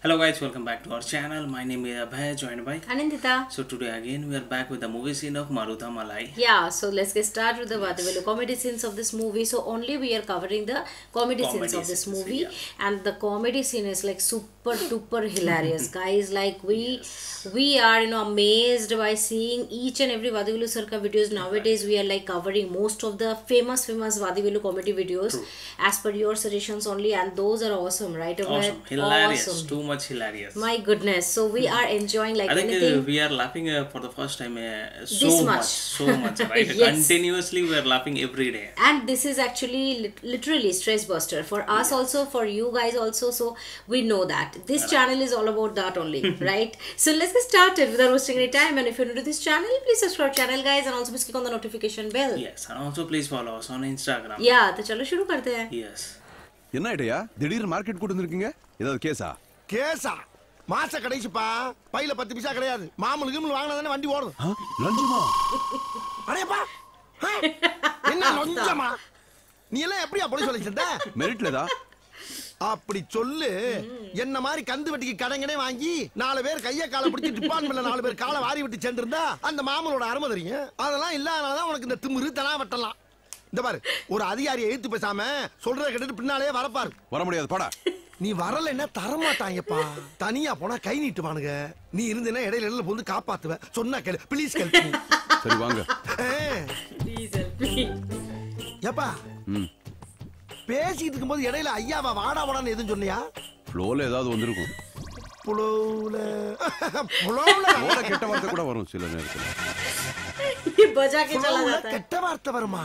Hello guys, welcome back to our channel. My name is Abhay, joined by Anindita. So today again we are back with the movie scene of Marutha Malai. Yeah, so let's get started with the Vadivelu comedy scenes of this movie. So only we are covering the comedy scenes of this movie, and the comedy scene is like super duper hilarious, guys. Like we are amazed by seeing each and every Vadivelu Sarka videos nowadays. We are like covering most of the famous Vadivelu comedy videos as per your suggestions only, and those are awesome, right? Awesome, hilarious, awesome. Too much hilarious. My goodness, so we are enjoying like I think anything. we are laughing for the first time so much, right? Yes. Continuously we are laughing every day. And this is actually literally stress buster for us also, for you guys also. So we know that this channel is all about that only, right? So let's get started without wasting any time. And if you're new to this channel, please subscribe channel, guys, and also please click on the notification bell. Yes, and also please follow us on Instagram. Yeah, तो चलो शुरू करते हैं. Yes. என்ன idea திடீர்னு market கூட்டி வந்திருக்கீங்க? ஏதாவது கேஸா? மாச கடைசிப்பா பையில 10 பைசா கிடையாது. மாமூலுக்கு வாங்குனா தானே வண்டி ஓடுது. லஞ்சமா? அடேப்பா. என்ன லஞ்சமா? நீ எல்லாம் எப்படியா போலீஸ் வேலை செஞ்ச? மெரிட்லதா? அப்படி சொல்லு. என்ன மாதிரி கந்து வெட்டிக்கு கடங்கனே வாங்கி 4 பேர் கைய காலை பிடிச்சி டிபார்ட்மென்ட்ல 4 பேர் காலை வாரி விட்டு சென்றிருந்தா அந்த மாமூலோட அருமை தெரியும். அதெல்லாம் இல்லாதனால தான் உனக்கு இந்த திமிரு தனா வெட்டலாம். இந்த பாரு ஒரு அதிகாரியை எதிர்த்து பேசாம சொல்றத கேட்டுட்டு பின்னாலே வரப்பாரு. வர முடியாது போடா. நீ வரலன்னா தரமாட்டாங்கப்பா. தனியா போனா கை நீட்டுவானுங்க. நீ இருந்தேன்னா இடையில வந்து காப்பாத்துவ. சொன்னா கேளு ப்ளீஸ் ஹெல்ப் மீ. சரி வாங்க. Please help me. ஏப்பா பேசிட்டு இருக்கும்போது இடையில ஐயாவா வாடா வாடான்னு எதுவும் சொன்னியா? ஃப்ளோல ஏதாவது வந்திருக்கும். புலோல கெட்ட வார்த்தை கூட வரும் சில நேரத்துல. ये बजा के चला जाता है. கெட்ட வார்த்தை வருமா?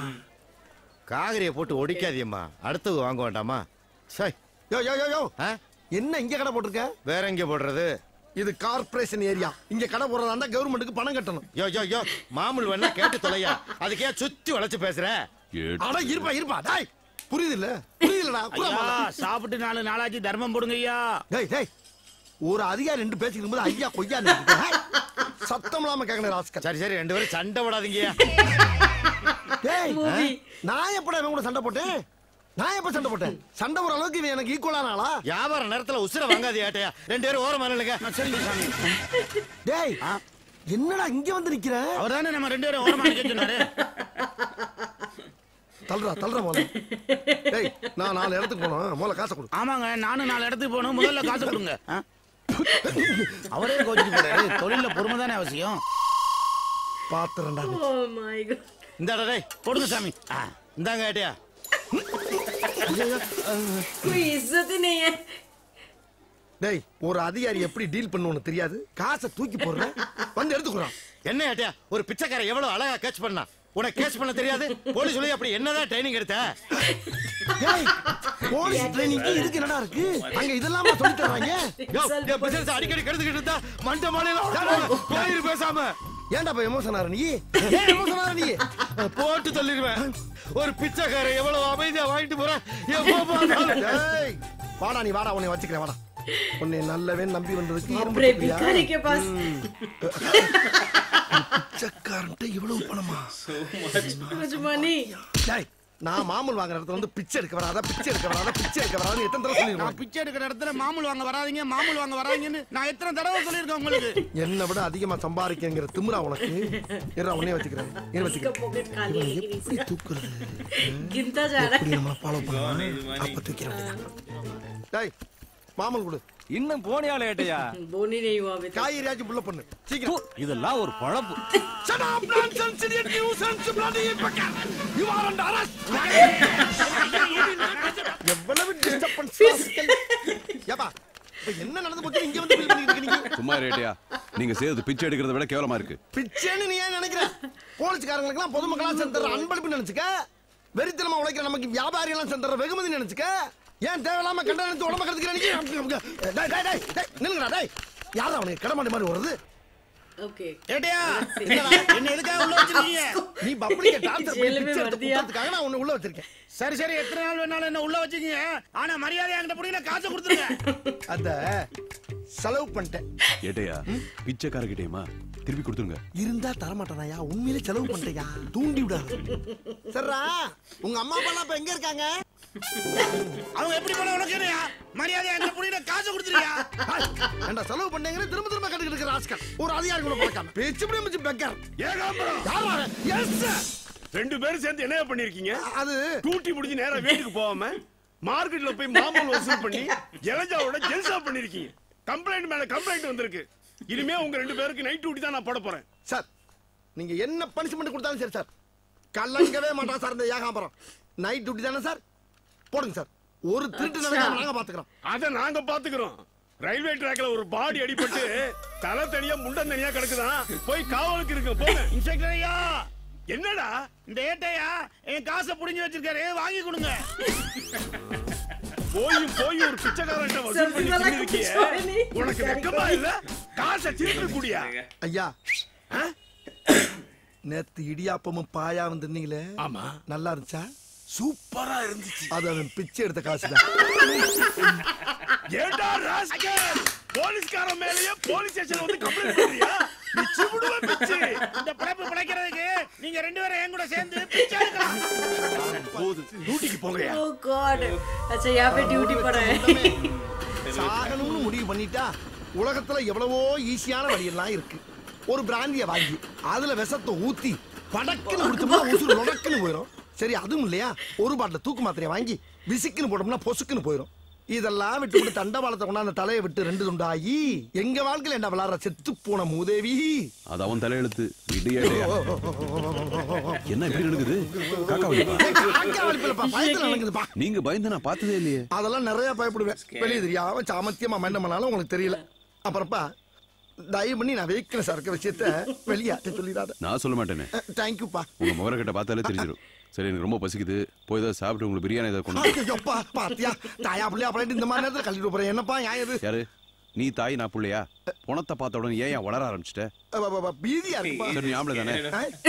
காகரிய போட்டு ஒடிக்காதீம்மா. அடுத்து வாங்க வேண்டாமா? சை. யோ யோ யோ யோ. என்ன இங்க கடை போட்டுருக்க? வேற எங்க போடுறது? இது கார்ப்பரேஷன் ஏரியா. இங்க கடை போடுறதா இருந்தா கவர்மெண்ட்டுக்கு பணம் கட்டணும். யோ யோ யோ மாமூல் வேணா கேட்டு தொலையா. அதுக்கே சுத்தி வளைச்சு பேசுற. அட இருப்பா டேய். புரியுதுல? சாப்பிட்டு 4 நாளாச்சு தர்மம் போடுங்க ஐயா. டேய் டேய். ஒரு அதிகாரி ரெண்டு பேசிக்கும் போது ஐயா கொய்யா நிக்குது. சத்தம் இல்லாம கேக்கணும் ராஸ்கல். சரி சரி ரெண்டு பேரும் சண்டை போடாதீங்கயா. டேய் நான் எப்படா இவன் கூட சண்டை போட்டேன்? நான் எப்ப சண்டை போட்டேன்? சண்டை ஒரு அளவுக்கு இவன் எனக்கு ஈக்குவலான ஆளா? வியாபார நேரத்துல உசுர வாங்காதீயாட்டையா. ரெண்டு பேரும் ஓரமா நில்லுங்க. சரி சாமி. டேய் என்னடா இங்க வந்து நிக்கிற? அவர்தானே நம்ம ரெண்டு பேரும் ஓரமா நிக்க சொன்னாரு. தள்ளுறா போல. டேய் நான் 4 இடத்துக்கு போறோம். முதல்ல காசை கொடு. ஆமாங்க நானும் 4 இடத்துக்கு போகணும். முதல்ல காசு கொடுங்க. அவரே கோச்சிட்டு போறாரு. தொழில பொறுமை தானே அவசியம். பாத்துறேன்டா. Oh my god. இந்தாடா டேய் கொடுங்க சாமி. இந்தாங்க ஏட்டையா. कोई इज्जत ही नहीं है. டேய் ஒரு அதிகாரி எப்படி டீல் பண்ணுவன்னு தெரியாது. காசை தூக்கி போடுற. வந்து எடுத்துக்குறான். என்ன ஏட்டையா ஒரு பிச்சைக்காரன் எவ்வளவு அழகா கேட்ச் பண்ணா. உனக்கு கேட்ச் பண்ண தெரியாது? போலீஸ் சொல்லி அப்படி என்னதான் ட்ரைனிங் எடுத்த? டேய் போலீஸ் ட்ரைனிங் இதுக்கு என்னடா இருக்கு? அங்க இதெல்லாம் சொல்லி தர்றாங்க. யோ என் பிசினஸ் அடிக்கடி கெடுத்துக்கிட்டு இருந்தா மண்ட மாலையில போயிரு பேசாம. ஏன்டா போய் எமோஷன் ஆற நீ? ஏன் எமோஷன் ஆற நீ? போட்டு தள்ளிடுவேன். ஒரு பிச்சைக்காரன் எவ்வளவு அமைதியா வாங்கிட்டு போற. டேய் வாடா நீ வாடா உன்னை வச்சுக்கிறேன் வாடா. உன்னை நல்லவன் நம்பி வந்ததுக்கு अपने भिखारी के पास பிச்சைக்காரன்ட்ட இவ்வளவு பணமா? much money. டேய் நான் மாமூல் வாங்குற இடத்துல வந்து பிச்சை எடுக்க வராத எத்தனை தடவை சொல்லிருக்கேன்? நான் பிச்சை எடுக்கிற இடத்துல மாமூல் வாங்க வராதீங்கன்னு நான் எத்தனை தடவை சொல்லியிருக்கேன் உங்களுக்கு? என்னை விட அதிகமா சம்பாதிக்கங்கிற திமிரா உனக்கு. இருடா உன்னைய வச்சுக்கிறேன். इसका पॉकेट खाली है कि எப்படி தூக்குறது? गिनता जा रहा है. நம்ம ஃபாலோ பண்ணுவோம். அப்ப தூக்கிறேன். டேய் மாமூல் கொடு. இன்னும் போனியால ஏட்டையா? बोनी नहीं हुआ अभी तक. காய்கறியாச்சும் புள்ள பண்ணு சீக்கிரம். இதெல்லாம் ஒரு பழப்பு. Shut up, nonsense, idiot, nuisance, bloody fucker! You are under arrest! எவ்வளவு டிஸ்டர்பன்ஸ் ராஸ்கல். யப்பா இப்ப என்ன நடந்து போச்சு இங்க வந்து பில் பண்ணிட்டு இருக்கீங்க? சும்மா ஏட்டையா நீங்க செய்யறது பிச்சை எடுக்கிறத விட கேவலமா இருக்கு. பிச்சைன்னு நீ ஏன் நினைக்கிற? போலீஸ்காரங்களுக்கு எல்லாம் பொதுமக்களா சென்ற அன்பளிப்பு நினைச்சுக்க. வெறித்தனமா உழைக்கிற நமக்கு வியாபாரி எல்லாம் சென்ற வெகுமதி நினைச்சுக்க. ஏன் தேவையில்லாம கண்டனத்து உடம்ப கெடுத்துக்கிறீங்க? டேய் டேய் டேய் டேய் நில்லுங்கடா டேய். யாரா அவனுக்கு கடமாடி மாதிரி வருது? Okay. ஏட்டையா என்ன எதுக்காக உள்ள வச்சிருக்கீங்க? நீ பப்ளிக்க டான்சர் பண்ணி ஜெயிலுமே பிச்சை வருதியா? எடுத்துக்கிறதுக்காக நான் உன்னை உள்ள வச்சிருக்கேன். சரி சரி எத்தனை நாள் வேணாலும் என்ன உள்ள வச்சுக்கீங்க. ஆனா மரியாதை என்கிட்ட புடிங்க காசை கொடுத்துருங்க. அத செலவு பண்ணிட்டேன். ஏட்டையா பிச்சைக்காரகிட்டேமா திருப்பி கொடுத்துருங்க. இருந்தா தரமாட்டானயா? உண்மையிலே செலவு பண்ணிட்டயா? தூண்டி விடாத. சரிடா உங்க அம்மா அப்பா எல்லாம் இப்ப எங்க இருக்காங்க? அவங்க எப்படி போன உனக்கு என்னையா? மரியாதை என்கிட்ட புடிங்க காசை கொடுத்துருங்க. ஏண்டா செலவு பண்ணீங்கன்னு திரும்ப திரும்ப கட்டிக்கிட்டு இருக்கிற ராஸ்கல் ஒரு அதிகாரி கூட பார்க்காம பேச்சு பிடிச்சு பெக்கர் ஏகாம்பரம் எஸ் ரெண்டு பேரும் சேர்ந்து என்ன பண்ணிருக்கீங்க? அது டூட்டி முடிஞ்சு நேரா வீட்டுக்கு போகாம மார்க்கெட்ல போய் மாமூல் வசூல் பண்ணி இளஞ்சாவோட ஜெல்சா பண்ணிருக்கீங்க. கம்ப்ளைண்ட் மேல கம்ப்ளைண்ட் வந்திருக்கு. இனிமே உங்க ரெண்டு பேருக்கு நைட் டியூட்டி தான் நான் போட போறேன். சார் நீங்க என்ன பனிஷ்மெண்ட் கொடுத்தாலும் சரி சார், கலங்கவே மாட்டா சார் இந்த ஏகாம்பரம். நைட் டியூட்டி தானே சார், போடுங்க சார். ஒரு திருட்டு நடக்காம நாங்க பாத்துக்கிறோம். அத நாங்க பாத்துக்கிறோம். ரயில்வே ட்ராக்ல ஒரு பாடி அடிபட்டு தலை தனியா முண்டம் தனியா கிடக்குதான். போய் காவலுக்கு இருக்கு போங்க. இன்ஸ்பெக்டர் ஐயா, என்னடா இந்த ஏட்டையா என் காசை புடிஞ்சு வச்சிருக்காரு, வாங்கி கொடுங்க. போய் ஒரு பிச்சைக்காரன்ட்ட வசூல் பண்ணி தின்னுருக்கியே. உனக்கு வெக்கமா இல்ல? காசை திருப்பி குடியா? ஐயா நேத்து இடியாப்பமும் பாயாவும் தின்னீங்களே, ஆமா நல்லா இருந்துச்சா? சூப்பரா இருந்துச்சு. அது அவன் பிச்சை எடுத்த காசுதான். ஏண்டா ராஸ்கல், போலீஸ்காரன் மேலயே போலீஸ் ஸ்டேஷன் வந்து கம்ப்ளைண்ட் பண்றியா? பிச்சு விடுவ பிச்சு. இந்த பிழைப்பு பிழைக்கிறதுக்கு நீங்க ரெண்டு பேரும் என் கூட சேர்ந்து பிச்சை எடுக்கலாம். போது டியூட்டிக்கு போங்கயா. Oh God. अच्छा यहाँ पे ड्यूटी पर है. சாகணும்னு முடிவு பண்ணிட்டா உலகத்துல எவ்வளவோ ஈஸியான வழியெல்லாம் இருக்கு. ஒரு பிராந்திய வாங்கி அதுல விஷத்தை ஊத்தி படக்குன்னு குடிச்சோம்னா உசுறு நொடக்குன்னு போயிடும். சரி அதுவும் இல்லையா, ஒரு பாட்டில் தூக்கு மாத்திரையை வாங்கி விசிக்குன்னு போட்டோம்னா பொசுக்குன்னு போயிடும். இதெல்லாம் விட்டு விட்டு தண்டவாளத்தை கொண்டாந்து தலையை விட்டு ரெண்டு துண்டாகி எங்க வாழ்க்கையில என்ன விளாடுற செத்து போன மூதேவி. அது அவன் தலையெழுத்து. என்ன இப்படி நடக்குது? நீங்க பயந்து நான் பார்த்ததே இல்லையே. அதெல்லாம் நிறைய பயப்படுவேன். வெளியே தெரியாம சாமத்தியமா மன்னமனாலும் உங்களுக்கு தெரியல. அப்புறப்பா தயவு பண்ணி நான் வெயிக்கல சரக்கு விஷயத்த வெளியாட்ட சொல்லிடாத. நான் சொல்ல மாட்டேனே. தேங்க்யூப்பா. உங்க முகர கிட்ட பார்த்தாலே தெரிஞ்சிடும். சரி எனக்கு ரொம்ப பசிக்குது, போய் ஏதாவது சாப்பிட்டு உங்களுக்கு பிரியாணி ஏதாவது கொண்டு. பாத்தியா தாயா பிள்ளையா அப்படின்ட்டு இந்த மாதிரி நேரத்தில் கழிட்டு போறேன். என்னப்பா யாரு யாரு நீ? தாய் நான் பிள்ளையா? பணத்தை பார்த்த உடனே ஏன் வளர ஆரம்பிச்சிட்ட? பீதியா இருக்குப்பா. சரி நீ ஆம்பளை தானே?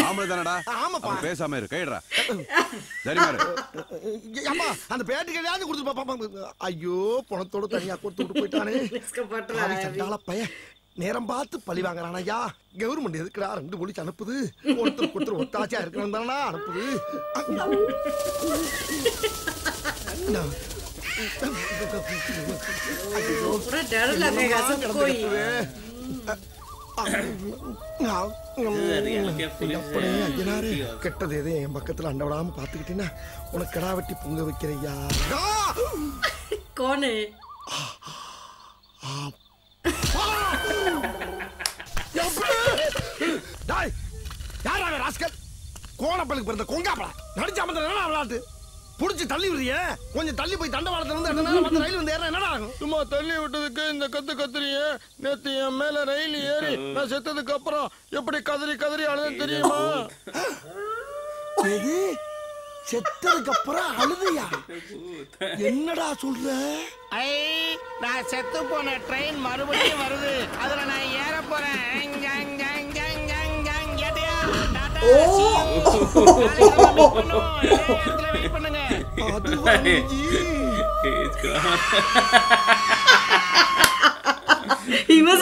ஆம்பளை தானடா? ஆமாப்பா. பேசாம இரு, கைடுறா. சரி மாரு. அம்மா அந்த பேட்டி கிடையாது கொடுத்து பாப்பா. ஐயோ பணத்தோட தனியா கொடுத்து விட்டு போயிட்டானே சண்டால பையன். நேரம் பார்த்து பழி வாங்குறான். ஐயா கவர்மெண்ட் எதுக்குடா ரெண்டு போலீஸ் அனுப்புது? ஒருத்தருக்கு ஒருத்தர் ஒத்தாச்சியா இருக்கணும் தானடா அனுப்புது. पूरा डर लगेगा सबको ही. கெட்டது எது என் பக்கத்துல அண்ட விடாம பாத்துக்கிட்டீங்கன்னா உனக்கு கடா வெட்டி பொங்க வைக்கிறையா. कौन है? கோணப்பலுக்கு பிறந்த கொங்காப்படா நடிச்சாமத்துல விளையாட்டு புடிச்சு தள்ளி விடுறிய. கொஞ்சம் தள்ளி போய் தண்டவாளத்துல வந்து ரயில் வந்து ஏற என்னடா ஆகும்? சும்மா தள்ளி விட்டதுக்கு இந்த கத்துறிய. நேத்து என் மேல ரயில் ஏறி நான் செத்ததுக்கு அப்புறம் எப்படி கதறி கதறி அழுது தெரியுமா? செத்ததுக்கு அப்புறம் அழுதையா? என்னடா சொல்ற? ஐ நான் செத்து போன ட்ரெயின் மறுபடியும் வருது, அதுல நான் ஏற போறேன். பண்ணுங்க. He was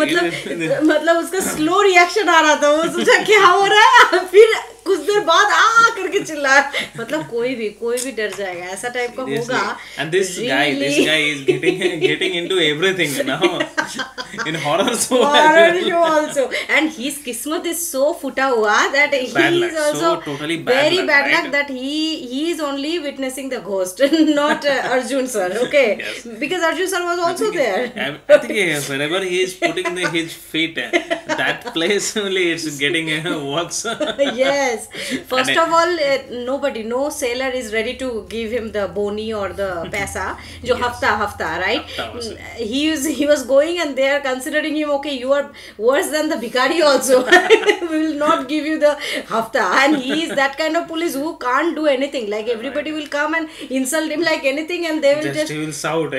मतलब उसका स्लो रिएक्शन आ रहा था. वो सोचा क्या हो रहा है, फिर कुछ देर बाद करके चिल्लाया. मतलब कोई भी डर जाएगा, ऐसा टाइप का होगा. And this guy is getting into everything now in horror show also. And his kismat is so futa hua that he is also so totally very bad right? luck that he is only witnessing the ghost, not Arjun sir. Okay, yes. Because Arjun sir was also there. I think whenever he is putting his feet, that place only it's getting works. Yes. First of all, no sailor is ready to give him the boni or the paisa. Jo hafta, right? He was going and they are considering him, okay, you are worse than the bhikari also. We will not give you the hafta. And he is that kind of police who can't do anything. Like everybody will come and insult him like anything, and they will just he will shout.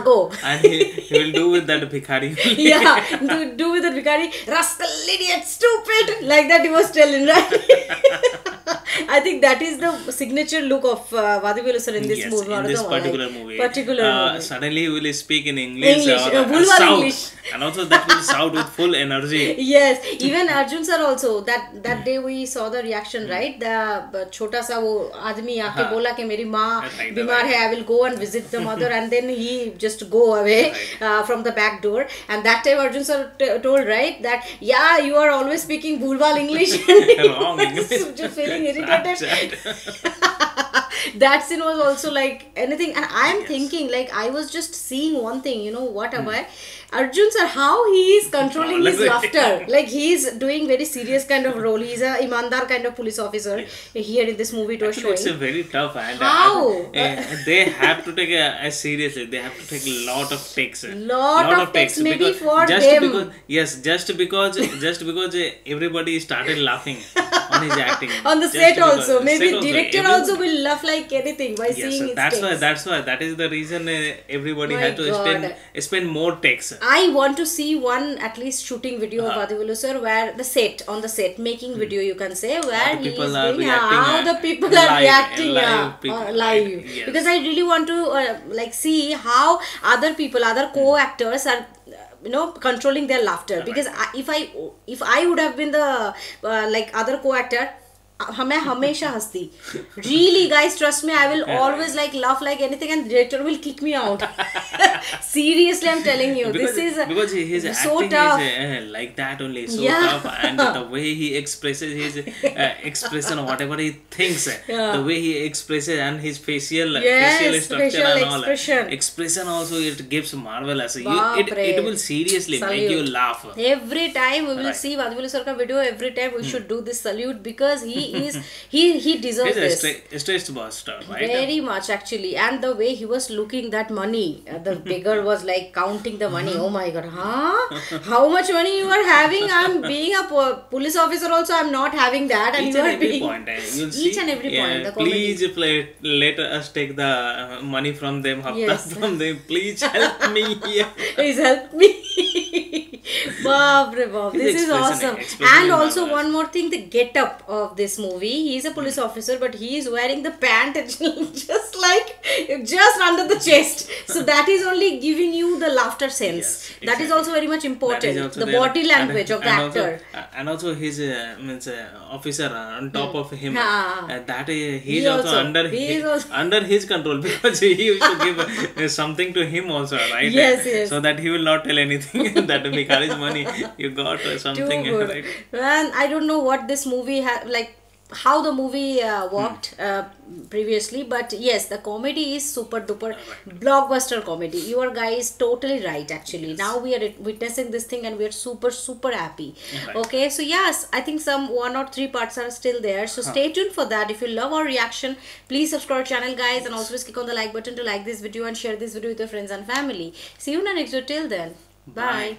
Go. And he will do with that bhikari. Yeah, do with the bhikari, rascal, idiot, stupid, like that he was telling, right? I think that is the signature look of Vadivelu sir in this Yes, movie. in this particular movie. Movie. Suddenly he will speak in English, or Bulwar South, English. and also that will shout with full energy. Yes, even Arjun sir also. That day we saw the reaction, right? The छोटा सा वो आदमी आके बोला कि मेरी माँ बीमार है, I will go and visit the mother, and then he just go away from the back door. And that time Arjun sir told, right, that yeah, you are always speaking Bulwar English. Wrong English. Just feeling irritated. That scene was also like anything, and I am thinking, like, I was just seeing one thing, you know, what am I? Arjun sir, how he is controlling his laughter. Like, he is doing very serious kind of role. He's a imandar kind of police officer here in this movie. It was Actually, it's showing. a very tough, and How? They have to take a seriously. They have to take a lot of takes. Lot of takes, maybe because- for just them. Because, yes, just because everybody started laughing on his acting. On the Just set because- also. Maybe set director Every- also will laugh like anything by Yes, seeing his that's why. takes. That is the reason everybody My had to God. spend more takes. I want to see one at least shooting video of Vadivelu sir where on the set making video, you can say, where the he people is are doing reacting, how the people live, are reacting live people, live. yes. Because I really want to like see how other people, other co-actors are controlling their laughter. Because if I would have been the like other co-actor, मैं हमेशा हंसती. Really, guys, trust me, I will always like laugh like anything, and director will kick me out. Seriously, I'm telling you, because, this is because his so acting tough. is like that only, so Yeah. tough, and the way he expresses his expression, whatever he thinks, the way he expresses, and his facial Yes, structure facial and all expression. also, it gives marvelous. It Baapre. will seriously make you Salute. laugh. Every time we will Right. see Vadivelu sir ka video, every time we should do this salute, because he deserves He's this. a stressed buster, right? Very much actually, and the way he was looking that money, the beggar was like counting the money. Oh my god, how much money you are having? I'm being a police officer also, I'm not having that, and Each you and are every being point, you'll each see, and every point. The comedy. please let us take the money from them, hafta Yes. from them. Please help me here. Please help me. Bob, Bob, His this is expression- awesome. expression And is also marvelous. one more thing, the get up of this movie. He is a police officer, but he is wearing the pant just under the chest. So that is only giving you the laughter sense. Yes, That is exactly. also very much That is important. also The there. body language of the And also- actor. and also his officer on top of him. Ah. That he He is also also- under he is also- under his control, because he used to give something to him also, right? Yes, yes. So that he will not tell anything. That Bhikhari's money you got or something, Too good. right? And I don't know what this movie how the movie worked previously, but yes, the comedy is super duper blockbuster comedy. You are guys totally right. Actually, now we are witnessing this thing and we are super happy. Right. Okay, so yes, I think some 1 or 3 parts are still there, so stay tuned for that. If you love our reaction, please subscribe channel, guys, and also click on the like button to like this video and share this video with your friends and family. See you in the next video. Till then, bye.